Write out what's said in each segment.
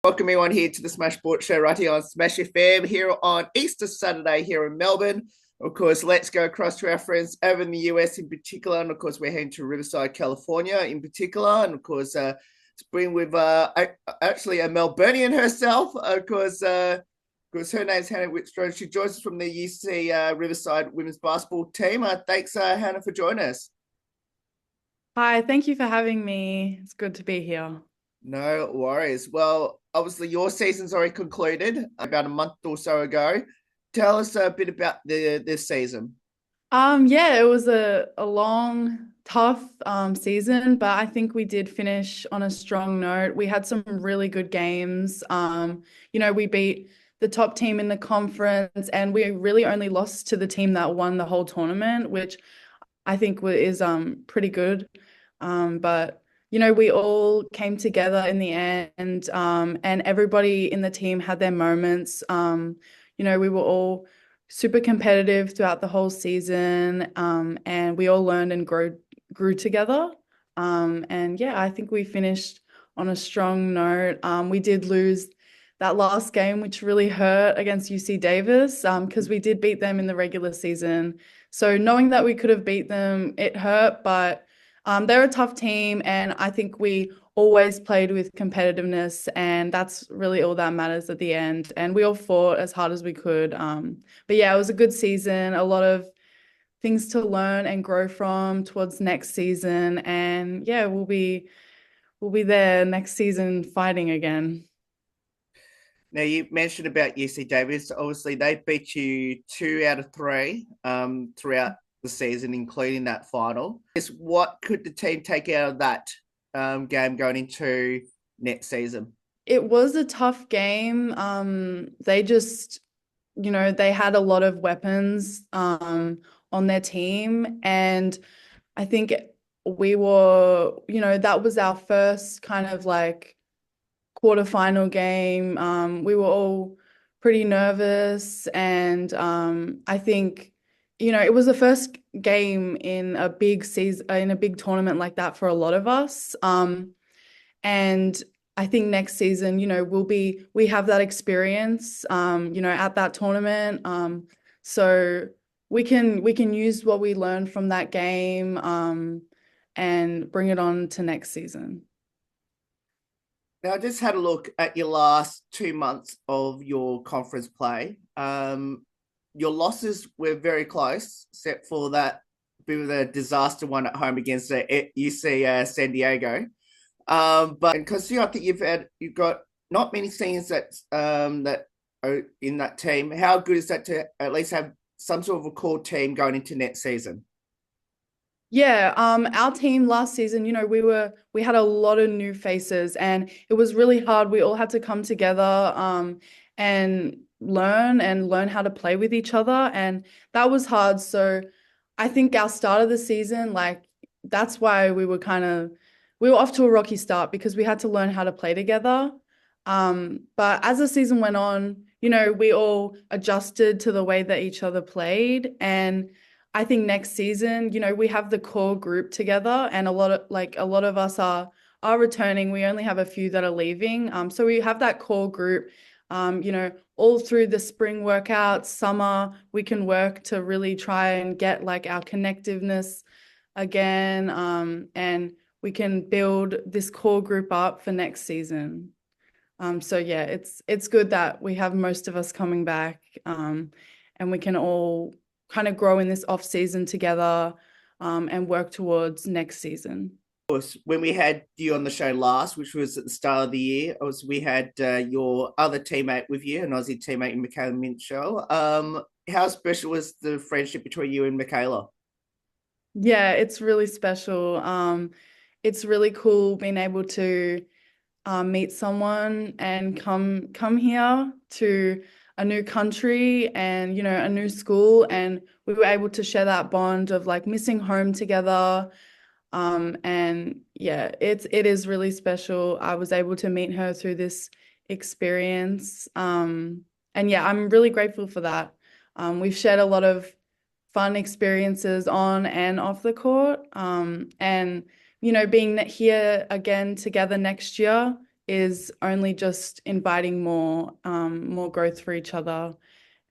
Welcome everyone here to the Smash Sports Show right here on Smash FM here on Easter Saturday here in Melbourne. Of course, let's go across to our friends over in the US in particular. And of course, we're heading to Riverside, California in particular. And of course, to bring with actually a Melburnian herself. Of course, her name's Hannah Wickstrom. She joins us from the UC Riverside women's basketball team. Thanks, Hannah, for joining us. Hi, thank you for having me. It's good to be here. No worries. Well, obviously your season's already concluded about a month or so ago. Tell us a bit about this season. Yeah, it was a long, tough season, but I think we did finish on a strong note. We had some really good games. We beat the top team in the conference, and we really only lost to the team that won the whole tournament, which I think is pretty good. But we all came together in the end, and everybody in the team had their moments. We were all super competitive throughout the whole season, and we all learned and grew together. And yeah, I think we finished on a strong note. We did lose that last game, which really hurt against UC Davis, because we did beat them in the regular season. So knowing that we could have beat them, it hurt, but they're a tough team, and I think we always played with competitiveness, and that's really all that matters at the end. And we all fought as hard as we could. But yeah, it was a good season, a lot of things to learn and grow from towards next season. And yeah, we'll be there next season fighting again. Now you mentioned about UC Davis. Obviously, they beat you 2 out of 3 throughout the season, including that final. What could the team take out of that game going into next season? It was a tough game. They just, they had a lot of weapons on their team. And I think we were, that was our first kind of like quarterfinal game. We were all pretty nervous. And I think, it was the first game in a big season, in a big tournament like that for a lot of us. And I think next season, we have that experience, at that tournament. So we can use what we learned from that game, and bring it on to next season. Now, I just had a look at your last 2 months of your conference play. Your losses were very close, except for that bit of a disaster one at home against UC San Diego. But because I think you've got not many seniors that are in that team. How good is that to at least have some sort of a core team going into next season? Yeah, our team last season, we had a lot of new faces, and it was really hard. We all had to come together and learn how to play with each other, and that was hard. So I think our start of the season, like that's why we were off to a rocky start because we had to learn how to play together. But as the season went on, we all adjusted to the way that each other played, and I think next season, we have the core group together, and a lot of us are returning. We only have a few that are leaving. So we have that core group. All through the spring workouts, summer, we can work to really try and get like our connectiveness again. And we can build this core group up for next season. So yeah, it's good that we have most of us coming back, and we can all kind of grow in this off season together, and work towards next season. Of course, when we had you on the show last, which was at the start of the year, we had your other teammate with you, an Aussie teammate, Michaela Minchell. How special was the friendship between you and Michaela? Yeah, it's really special. It's really cool being able to meet someone and come here to a new country and a new school, and we were able to share that bond of like missing home together. And yeah, it is really special. I was able to meet her through this experience. And yeah, I'm really grateful for that. We've shared a lot of fun experiences on and off the court. And being here again together next year is only just inviting more growth for each other.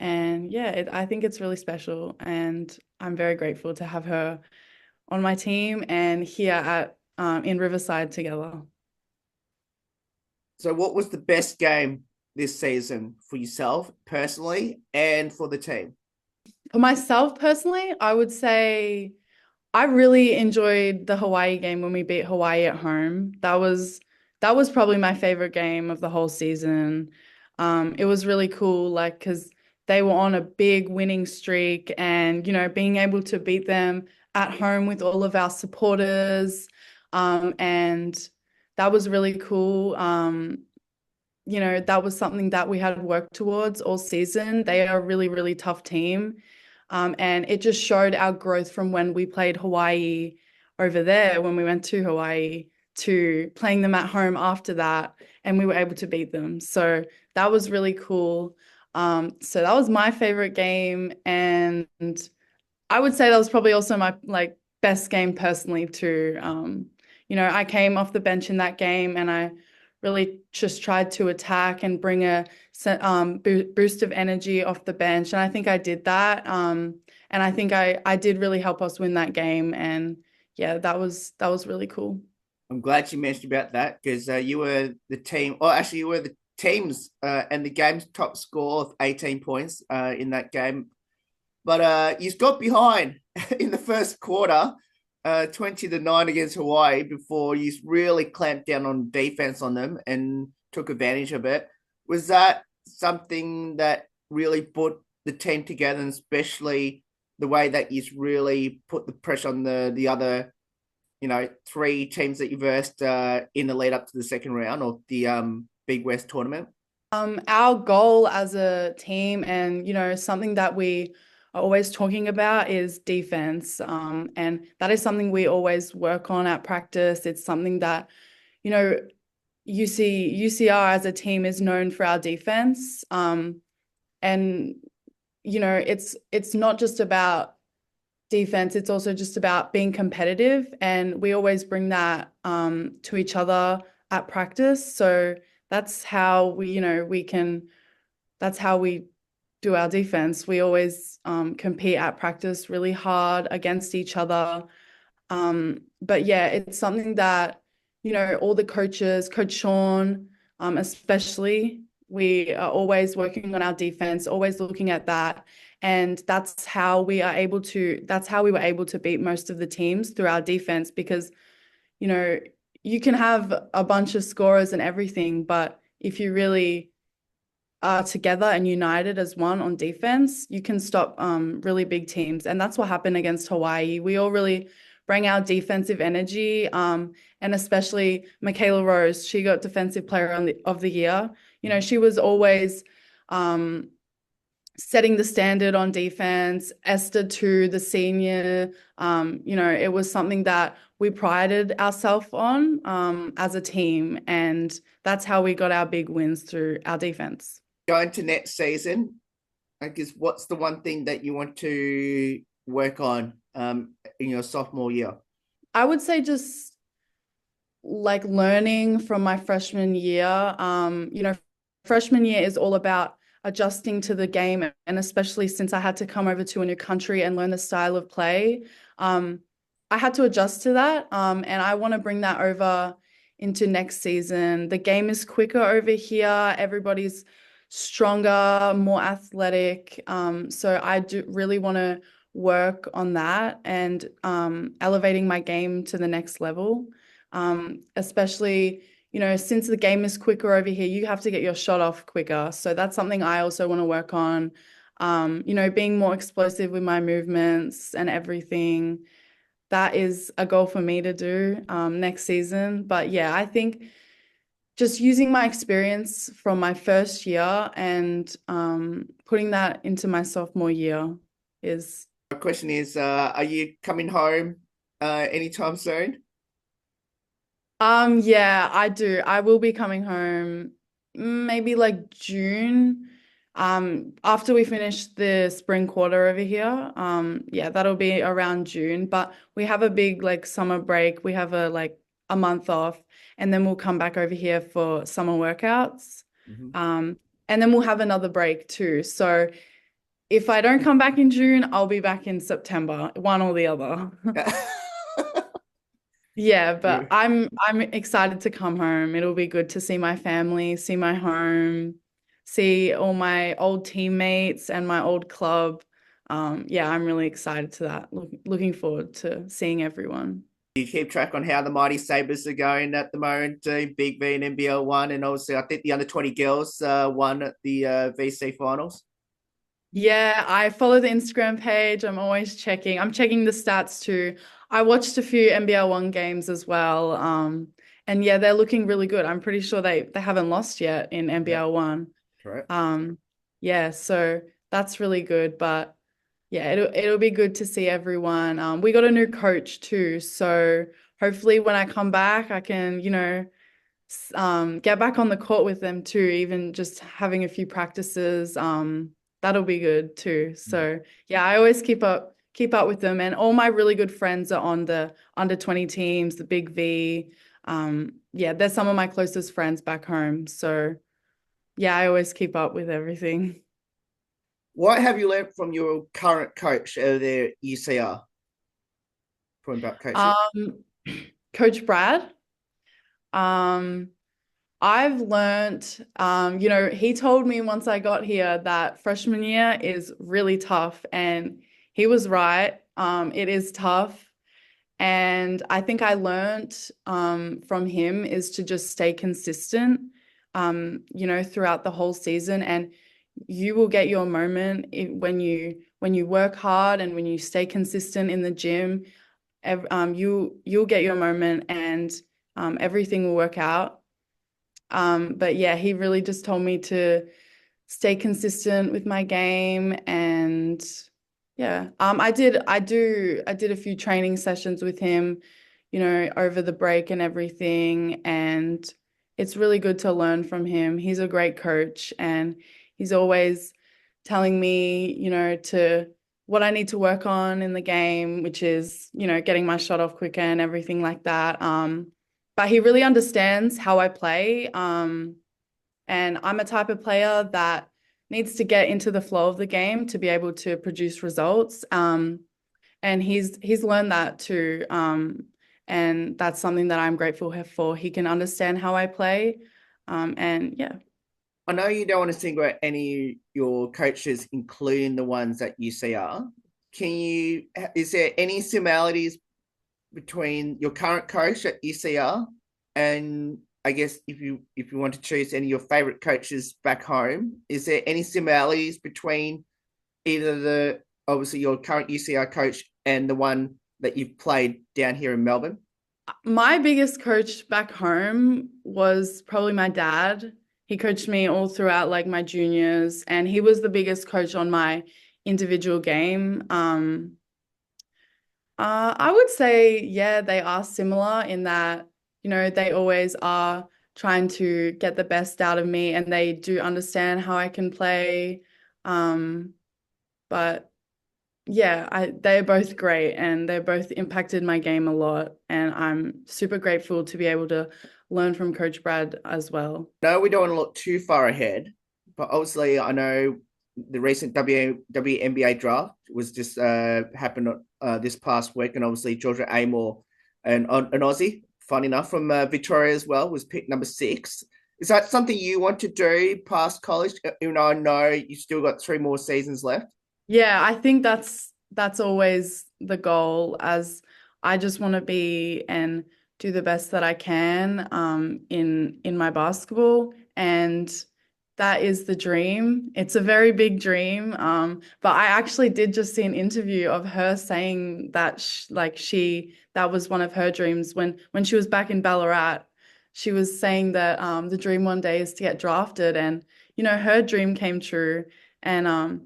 And yeah, I think it's really special, and I'm very grateful to have her on my team and here at in Riverside together. So, what was the best game this season for yourself personally and for the team? For myself personally, I would say I really enjoyed the Hawaii game when we beat Hawaii at home. That was probably my favorite game of the whole season. It was really cool, like because they were on a big winning streak, and being able to beat them at home with all of our supporters, and that was really cool. That was something that we had worked towards all season. They are a really, really tough team. And it just showed our growth from when we played Hawaii over there, when we went to Hawaii, to playing them at home after that, and we were able to beat them. So that was really cool. So that was my favorite game, and I would say that was probably also my like best game personally too. I came off the bench in that game, and I really just tried to attack and bring a boost of energy off the bench, and I think I did that. And I think I did really help us win that game, and yeah, that was really cool. I'm glad you mentioned about that because you were the team, or actually, you were the team's and the game's top score of 18 points in that game. But you got behind in the first quarter, 20-9 against Hawaii before you really clamped down on defense on them and took advantage of it. Was that something that really put the team together, and especially the way that you really put the pressure on the other, three teams that you versed in the lead up to the second round of the Big West tournament? Our goal as a team, and something that we are always talking about is defense. And that is something we always work on at practice. It's something that, you know, UCR as a team is known for our defense. And it's not just about defense, it's also just about being competitive. And we always bring that to each other at practice. So that's how that's how we do our defense. We always compete at practice really hard against each other. But yeah, it's something that, all the coaches, Coach Sean, especially, we are always working on our defense, always looking at that. And that's how we were able to beat most of the teams through our defense because, you know, you can have a bunch of scorers and everything, but if you really are together and united as one on defense, you can stop really big teams. And that's what happened against Hawaii. We all really bring our defensive energy, and especially Michaela Rose. She got Defensive Player of the Year. She was always setting the standard on defense. Esther too, the senior. It was something that we prided ourselves on as a team, and that's how we got our big wins through our defense. Going to next season, I guess what's the one thing that you want to work on in your sophomore year? I would say just like learning from my freshman year. Freshman year is all about adjusting to the game, and especially since I had to come over to a new country and learn the style of play, I had to adjust to that. And I want to bring that over into next season. The game is quicker over here. Everybody's stronger, more athletic. So I do really want to work on that and elevating my game to the next level. Especially, since the game is quicker over here, you have to get your shot off quicker. So that's something I also want to work on. Being more explosive with my movements and everything. That is a goal for me to do next season. But yeah, I think just using my experience from my first year and putting that into my sophomore year is. My question is, are you coming home anytime soon? Yeah, I do. I will be coming home maybe like June. After we finish the spring quarter over here. Yeah, that'll be around June. But we have a big like summer break. We have a month off. and then we'll come back over here for summer workouts. Mhm. Um, and then we'll have another break too. So if I don't come back in June, I'll be back in September, one or the other. Yeah, Yeah. but I'm excited to come home. It'll be good to see my family, see my home, see all my old teammates and my old club. Yeah, I'm really excited to that. Looking forward to seeing everyone. You keep track on how the Mighty Sabres are going at the moment, Big V and NBL one, and obviously I think the under 20 girls won at the VC finals. Yeah, I follow the Instagram page. I'm always checking. I'm checking the stats too. I watched a few NBL one games as well. And yeah, they're looking really good. I'm pretty sure they haven't lost yet in Yeah, NBL one. correct. Um, yeah, so that's really good. But yeah, it'll be good to see everyone. We got a new coach too, so hopefully when I come back, I can, get back on the court with them too, even just having a few practices. That'll be good too. So yeah, I always keep up with them, and all my really good friends are on the under 20 teams, the Big V. Yeah, they're some of my closest friends back home. So yeah, I always keep up with everything. What have you learned from your current coach over there at UCR? Talking about coaching. Coach Brad. Um, I've learned, he told me once I got here that freshman year is really tough, and he was right. It is tough. And I think I learned from him is to just stay consistent, throughout the whole season. And you will get your moment when you work hard and when you stay consistent in the gym. You'll get your moment, and everything will work out. But yeah, he really just told me to stay consistent with my game, and yeah. I did a few training sessions with him, over the break and everything, and it's really good to learn from him. He's a great coach, and he's always telling me, to what I need to work on in the game, which is, getting my shot off quicker and everything like that. But he really understands how I play. And I'm a type of player that needs to get into the flow of the game to be able to produce results. And he's learned that too. And that's something that I'm grateful for. He can understand how I play. And yeah. I know you don't want to single out any of your coaches, including the ones at UCR. Is there any similarities between your current coach at UCR and I guess if you want to choose any of your favorite coaches back home, is there any similarities between either the obviously your current UCR coach and the one that you've played down here in Melbourne? My biggest coach back home was probably my dad. He coached me all throughout like my juniors, and he was the biggest coach on my individual game. I would say, yeah, they are similar in that, they always are trying to get the best out of me, and they do understand how I can play. Um, but yeah, they're both great, and they're both impacted my game a lot, and I'm super grateful to be able to learn from Coach Brad as well. No, we don't want to look too far ahead, but obviously I know the recent WNBA draft was just happened this past week, and obviously Georgia Amor, an Aussie, fun enough from Victoria as well, was picked number 6. Is that something you want to do past college? Even though I know you still got 3 more seasons left. Yeah, I think that's always the goal, as I just want to be and do the best that I can in my basketball, and that is the dream. It's a very big dream. But I actually did just see an interview of her saying that that was one of her dreams when she was back in Ballarat. She was saying that the dream one day is to get drafted, and her dream came true. And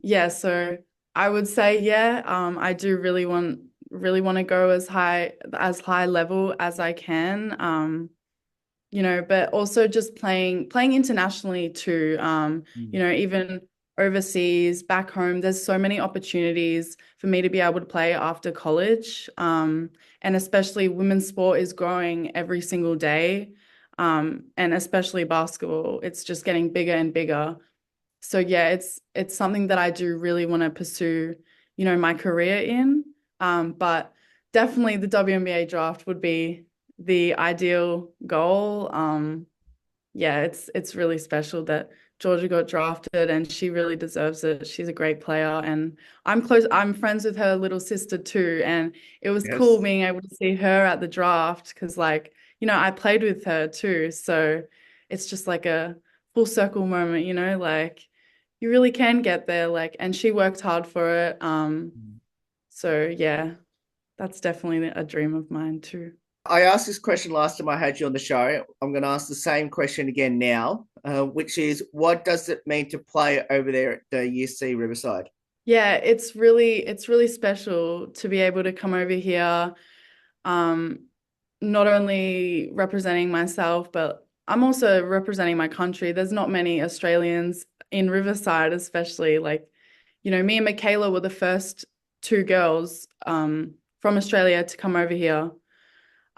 yeah, so I would say, yeah, I do really want to go as high level as I can. But also just playing internationally too. Mm. Even overseas, back home. There's so many opportunities for me to be able to play after college. And especially women's sport is growing every single day. And especially basketball, it's just getting bigger and bigger. So yeah, it's something that I do really want to pursue, my career in. But definitely the WNBA draft would be the ideal goal. Yeah, it's really special that Georgia got drafted and she really deserves it. She's a great player and I'm friends with her little sister too. And it was cool Yes. being able to see her at the draft because like, I played with her too. So it's just like a full circle moment, like you really can get there. Like, and she worked hard for it. So yeah, that's definitely a dream of mine too. I asked this question last time I had you on the show. I'm going to ask the same question again now, which is, what does it mean to play over there at the UC Riverside? Yeah, it's really special to be able to come over here, um, not only representing myself, but I'm also representing my country. There's not many Australians in Riverside, especially like, me and Michaela were the first two girls from Australia to come over here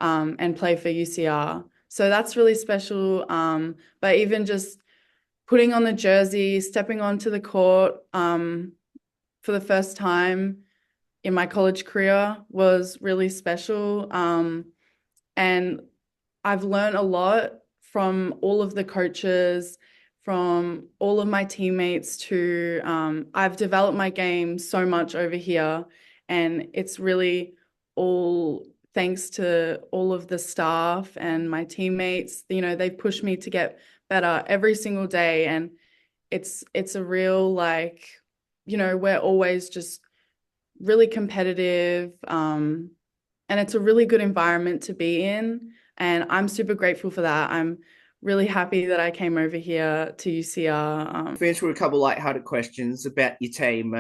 and play for UCR. So that's really special. But even just putting on the jersey, stepping onto the court, for the first time in my college career was really special. And I've learned a lot from all of the coaches, from all of my teammates to I've developed my game so much over here. And it's really all thanks to all of the staff and my teammates. They've pushed me to get better every single day. And it's a real like, we're always just really competitive. And it's a really good environment to be in. And I'm super grateful for that. I'm really happy that I came over here to UCR. Finish with a couple of light-hearted questions about your team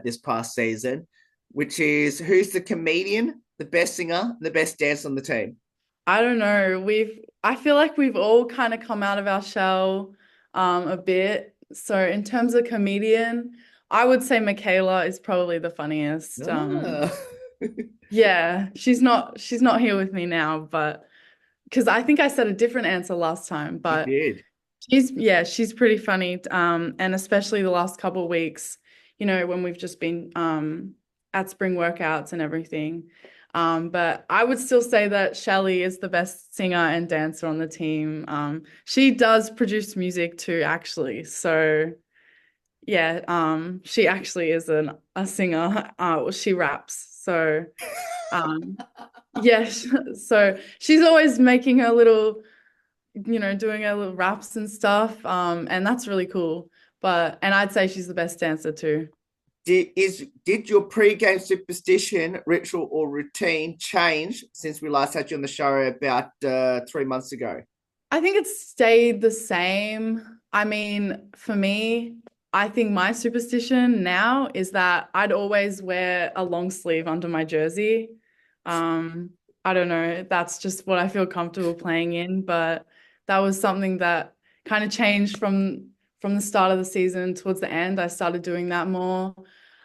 this past season, which is, who's the comedian, the best singer, the best dancer on the team? I don't know. I feel like we've all kind of come out of our shell a bit. So in terms of comedian, I would say Michaela is probably the funniest. Ah. Yeah, she's not here with me now, but because I think I said a different answer last time, You but did. she's pretty funny. And especially the last couple of weeks, when we've just been at spring workouts and everything. But I would still say that Shelly is the best singer and dancer on the team. She does produce music too, actually. So yeah, she actually is a singer. She raps. So um, yes, so she's always making her little, doing her little raps and stuff. And that's really cool. And I'd say she's the best dancer too. Did your pre-game superstition, ritual, or routine change since we last had you on the show about 3 months ago? I think it's stayed the same. I mean, for me, I think my superstition now is that I'd always wear a long sleeve under my jersey. Um, I don't know, that's just what I feel comfortable playing in, but that was something that kind of changed from the start of the season towards the end. I started doing that more.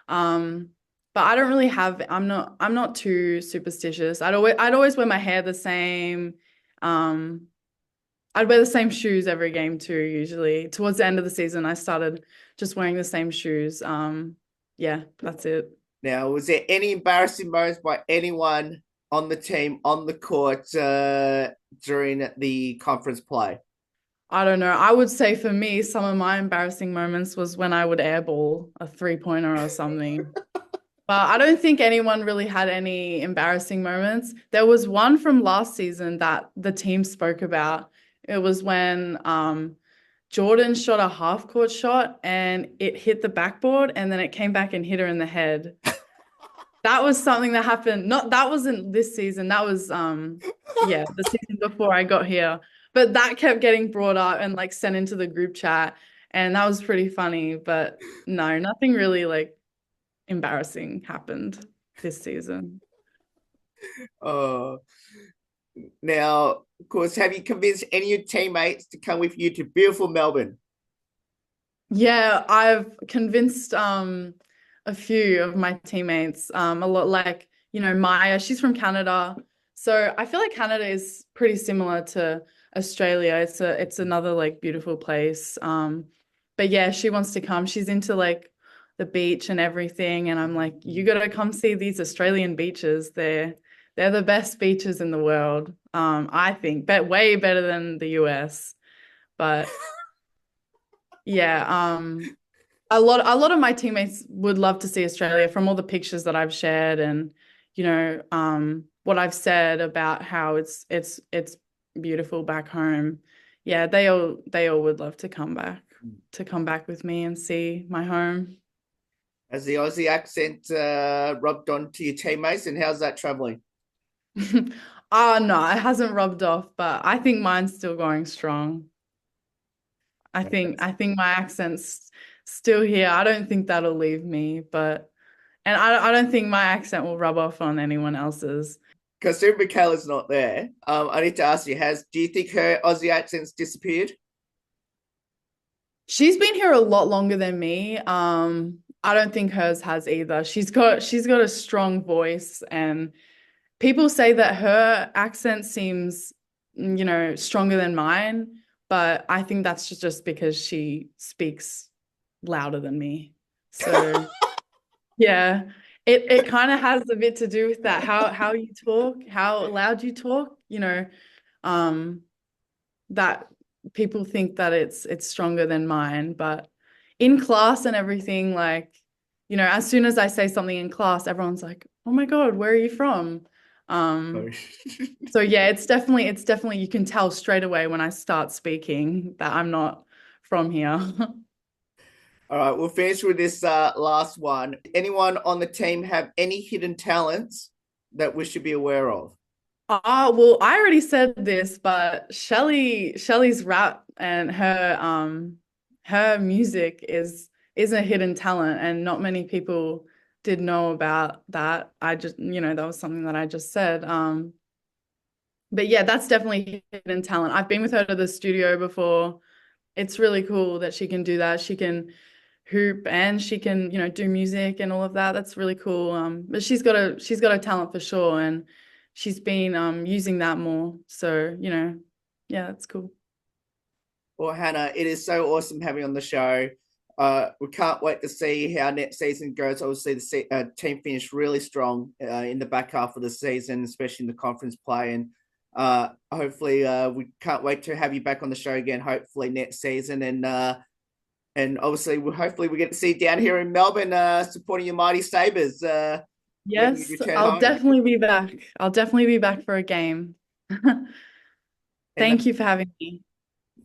Um, but I don't really have, I'm not too superstitious. I'd always wear my hair the same. Um, I'd wear the same shoes every game too, usually. Towards the end of the season, I started just wearing the same shoes. Yeah, that's it. Now, was there any embarrassing moments by anyone on the team on the court during the conference play? I don't know. I would say for me, some of my embarrassing moments was when I would airball a three-pointer or something. But I don't think anyone really had any embarrassing moments. There was one from last season that the team spoke about. It was when Jordan shot a half-court shot and it hit the backboard and then it came back and hit her in the head. That was something that happened. Not that wasn't this season. That was yeah, the season before I got here. But that kept getting brought up and like sent into the group chat and that was pretty funny, but no, nothing really like embarrassing happened this season. Oh, now, of course, have you convinced any of your teammates to come with you to beautiful Melbourne? Yeah, I've convinced a few of my teammates, a lot like, Maya, she's from Canada. So I feel like Canada is pretty similar to Australia. It's another like beautiful place. But yeah, she wants to come. She's into like the beach and everything. And I'm like, you gotta come see these Australian beaches. They're the best beaches in the world. I think, but way better than the US. But yeah, a lot of my teammates would love to see Australia from all the pictures that I've shared and what I've said about how it's beautiful back home. Yeah, they all would love to come back with me and see my home. Has the Aussie accent rubbed onto your teammates, and how's that traveling? Ah, no, it hasn't rubbed off, but I think mine's still going strong. I think my accent's still here. I don't think that'll leave me, but and I don't think my accent will rub off on anyone else's. Because Sarah Michaela's not there. I need to ask you: do you think her Aussie accent's disappeared? She's been here a lot longer than me. I don't think hers has either. She's got a strong voice, and people say that her accent seems, stronger than mine, but I think that's just because she speaks louder than me. So yeah, it kind of has a bit to do with that. How you talk, how loud you talk, um, that people think that it's stronger than mine, but in class and everything, like, as soon as I say something in class, everyone's like, "Oh my God, where are you from?" Oh. Um, so yeah, it's definitely you can tell straight away when I start speaking that I'm not from here. All right, we'll finish with this last one. Anyone on the team have any hidden talents that we should be aware of? Well, I already said this, but Shelley's rap and her music is a hidden talent and not many people did know about that. I just, that was something that I just said. But yeah, that's definitely hidden talent. I've been with her to the studio before. It's really cool that she can do that. She can hoop and she can, do music and all of that. That's really cool. But she's got a talent for sure, and she's been using that more. So, yeah, that's cool. Well, Hannah, it is so awesome having you on the show. We can't wait to see how next season goes. Obviously, the team finished really strong in the back half of the season, especially in the conference play. And hopefully, we can't wait to have you back on the show again. Hopefully next season, and obviously, hopefully, we get to see you down here in Melbourne supporting your mighty Sabres when you Yes, return I'll home. definitely be back. I'll definitely be back for a game. And Thank you for having me.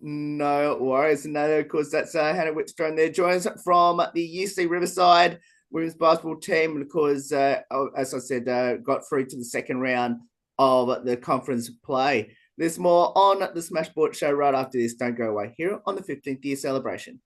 no worries. And of course, that's Hannah Wickstrom there. Joins from the UC Riverside women's basketball team. And of course, as I said, got through to the second round of the conference play. There's more on the Smashboard show right after this. Don't go away here on the 15th year celebration.